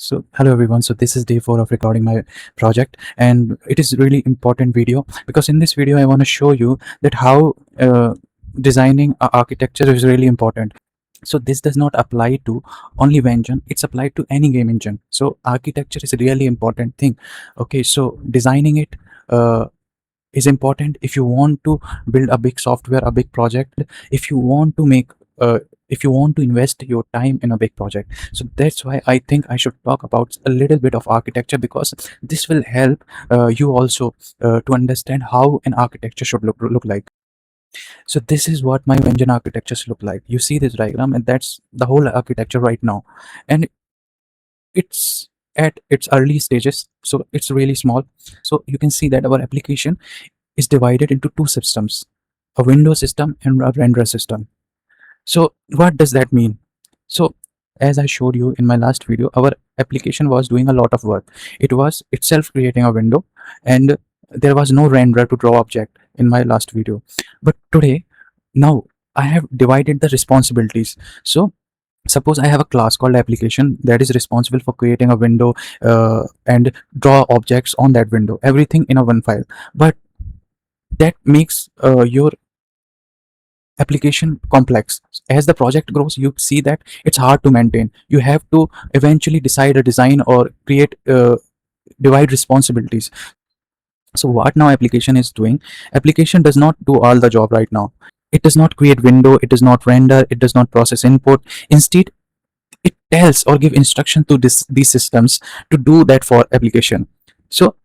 So hello everyone. So this is day 4 of recording my project, and it is really important video because in this video I want to show you that how designing a architecture is really important. So this does not apply to only VEngine, it's applied to any game engine. So architecture is a really important thing. Okay, so designing it is important if you want to build a big software, a big project, if you want to make if you want to invest your time in a big project. So that's why I think I should talk about a little bit of architecture, because this will help you also to understand how an architecture should look like. So this is what my engine architectures look like. You see this diagram, and that's the whole architecture right now. And it's at its early stages, so it's really small. So you can see that our application is divided into two systems, a window system and a render system. So what does that mean? So as I showed you in my last video, our application was doing a lot of work. It was itself creating a window, and there was no renderer to draw object in my last video. But today, now I have divided the responsibilities. So suppose I have a class called application that is responsible for creating a window and draw objects on that window, everything in a one file. But that makes your application complex. As the project grows, you see that it's hard to maintain. You have to eventually decide a design or create divide responsibilities. So what now application is doing, application does not do all the job right now. It does not create window, it does not render, it does not process input. Instead, it tells or give instruction to these systems to do that for application. So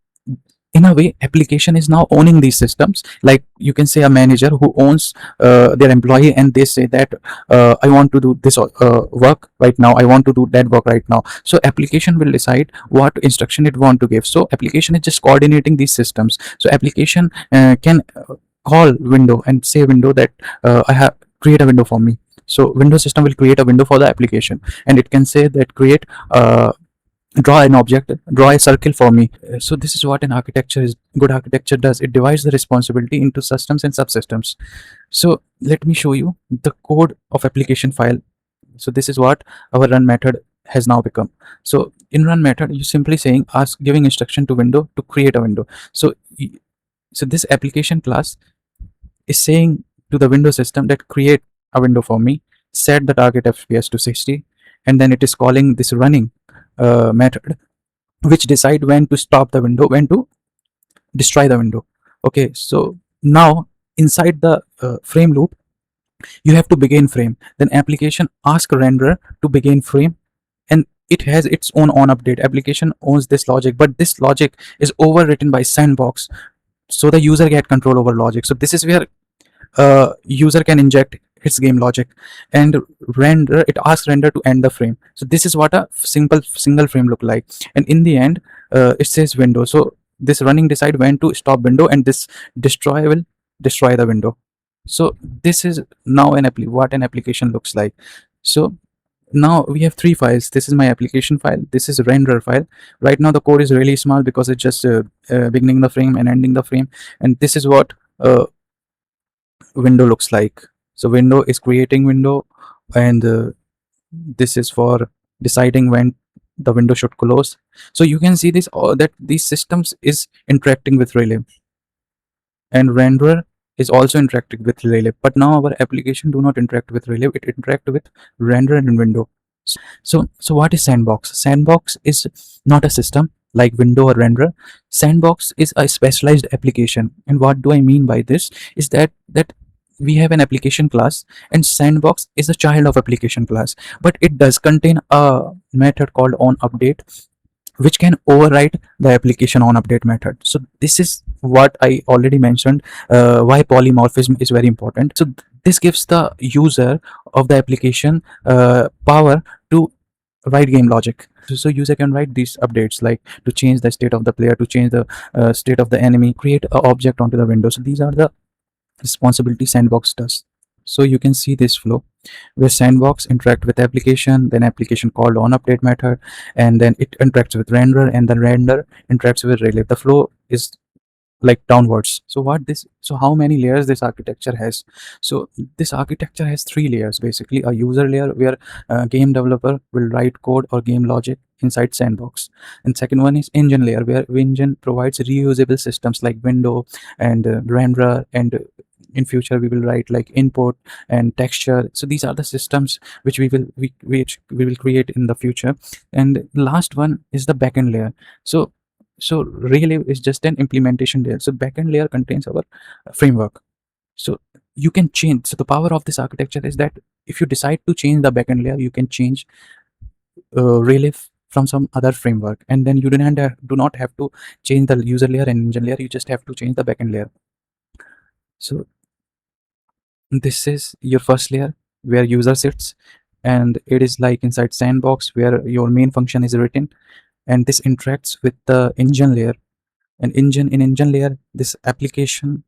in a way, application is now owning these systems. Like you can say a manager who owns their employee, and they say that I want to do this work right now, I want to do that work right now. So application will decide what instruction it want to give. So application is just coordinating these systems. So application can call window and say window that I have create a window for me. So window system will create a window for the application, and it can say that create draw an object, draw a circle for me. So this is what an architecture is, good architecture does. It divides the responsibility into systems and subsystems. So let me show you the code of application file. So this is what our run method has now become. So in run method, you simply saying ask, giving instruction to window to create a window. So this application class is saying to the window system that create a window for me, set the target FPS to 60, and then it is calling this running method, which decide when to stop the window, when to destroy the window. Okay, so now inside the frame loop, you have to begin frame. Then application ask renderer to begin frame, and it has its own on update. Application owns this logic, but this logic is overwritten by Sandbox, so the user get control over logic. So this is where user can inject its game logic. And render, it asks render to end the frame. So this is what a simple single frame look like. And in the end, it says window. So this running decide when to stop window, and this destroy will destroy the window. So this is now what an application looks like. So now we have three files. This is my application file, this is render file. Right now the code is really small because it's just beginning the frame and ending the frame. And this is what window looks like. So window is creating window, and this is for deciding when the window should close. So you can see this that these systems is interacting with relay, and renderer is also interacting with relay. But now our application do not interact with relay, it interact with render and window. So what is Sandbox? Sandbox is not a system like window or renderer. Sandbox is a specialized application. And what do I mean by this is that we have an application class, and Sandbox is a child of application class, but it does contain a method called onUpdate, which can override the application onUpdate method. So this is what I already mentioned, why polymorphism is very important. So this gives the user of the application power to write game logic. So user can write these updates, like to change the state of the player, to change the state of the enemy, create an object onto the window. So these are the responsibility Sandbox does. So you can see this flow where Sandbox interact with application, then application called onUpdate method, and then it interacts with render, and then render interacts with relay. The flow is like downwards. So how many layers this architecture has? So this architecture has 3 layers basically. A user layer where a game developer will write code or game logic inside Sandbox. And second one is engine layer, where VEngine provides reusable systems like window and renderer, and in future we will write like input and texture. So these are the systems which which we will create in the future. And last one is the backend layer. So Relive is just an implementation layer. So backend layer contains our framework. So you can change. So the power of this architecture is that if you decide to change the backend layer, you can change Relive from some other framework, and then you do not have to change the user layer and engine layer. You just have to change the backend layer. So this is your first layer where user sits, and it is like inside Sandbox where your main function is written, and this interacts with the engine layer. And engine layer, this application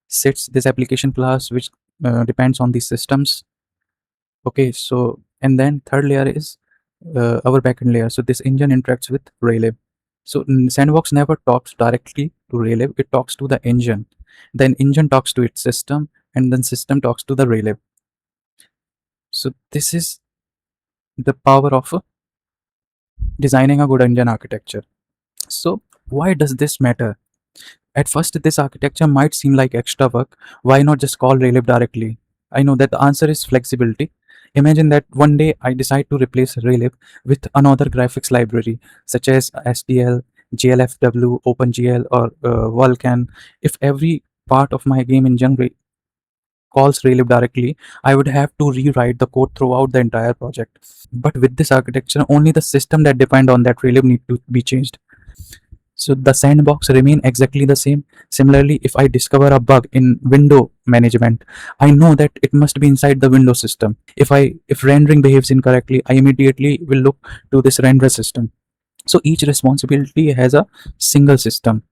sits, this application class which depends on the systems. Okay, so and then third layer is our backend layer. So this engine interacts with Relive. So Sandbox never talks directly to Relive, it talks to the engine. Then engine talks to its system, and then system talks to the Relive. So this is the power of designing a good engine architecture. So why does this matter? At first, this architecture might seem like extra work. Why not just call Relive directly? I know that the answer is flexibility. Imagine that one day I decide to replace Relive with another graphics library such as STL, GLFW, OpenGL, or Vulkan. If every part of my game engine calls Relive directly, I would have to rewrite the code throughout the entire project. But with this architecture, only the system that depend on that Relive need to be changed. So the sandbox remain exactly the same. Similarly, if I discover a bug in window management, I know that it must be inside the window system. If rendering behaves incorrectly, I immediately will look to this render system. So each responsibility has a single system.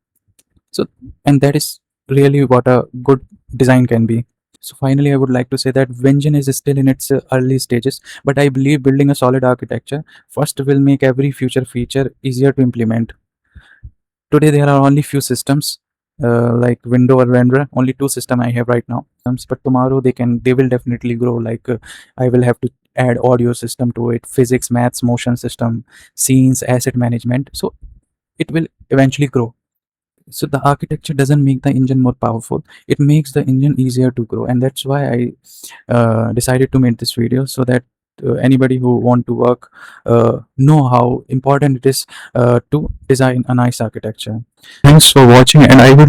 So and that is really what a good design can be. So finally, I would like to say that VEngine is still in its early stages, but I believe building a solid architecture first will make every future feature easier to implement. Today there are only few systems like window or renderer, only two system I have right now. But tomorrow they will definitely grow. Like I will have to add audio system to it, physics, maths, motion system, scenes, asset management. So it will eventually grow. So the architecture doesn't make the engine more powerful, it makes the engine easier to grow. And that's why I decided to make this video, so that anybody who want to work know how important it is to design a nice architecture. Thanks for watching, and I will